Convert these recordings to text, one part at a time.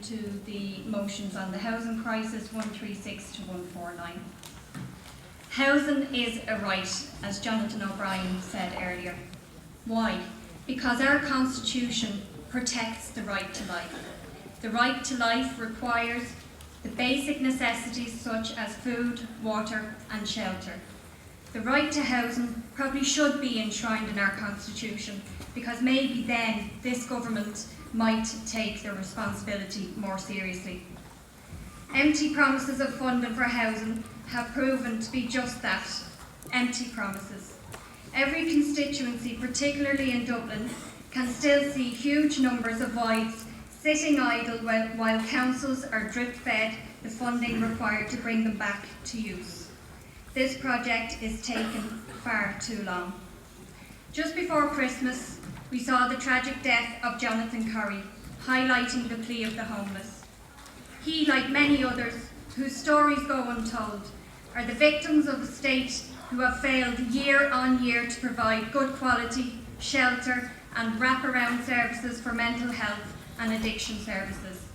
to the motions on the housing crisis 136 to 149. Housing is a right, as Jonathan O'Brien said earlier. Why? Because our Constitution protects the right to life. The right to life requires the basic necessities such as food, water and shelter. The right to housing probably should be enshrined in our Constitution, because maybe then this government might take their responsibility more seriously. Empty promises of funding for housing have proven to be just that, empty promises. Every constituency, particularly in Dublin, can still see huge numbers of wives sitting idle while councils are drip-fed the funding required to bring them back to use. This project is taking far too long. Just before Christmas, we saw the tragic death of Jonathan Curry, highlighting the plea of the homeless. He, like many others whose stories go untold, are the victims of a state who have failed year on year to provide good quality, shelter and wraparound services for mental health and addiction services.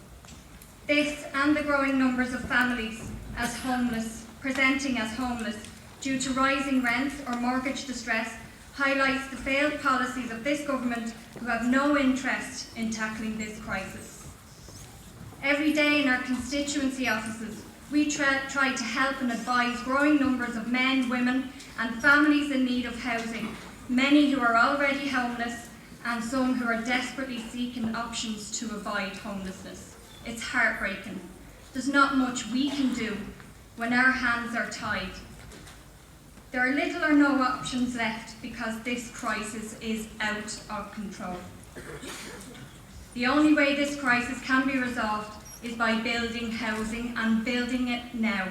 This and the growing numbers of families as homeless, presenting as homeless due to rising rents or mortgage distress, highlights the failed policies of this government, who have no interest in tackling this crisis. Every day in our constituency offices, we try to help and advise growing numbers of men, women and families in need of housing, many who are already homeless and some who are desperately seeking options to avoid homelessness. It's heartbreaking. There's not much we can do when our hands are tied. There are little or no options left because this crisis is out of control. The only way this crisis can be resolved is by building housing, and building it now.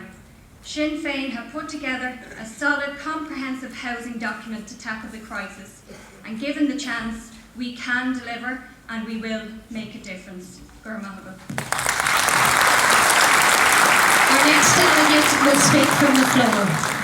Sinn Féin have put together a solid, comprehensive housing document to tackle the crisis, and given the chance, we can deliver and we will make a difference. Gur Maithfid. Our next delegate will speak from the floor.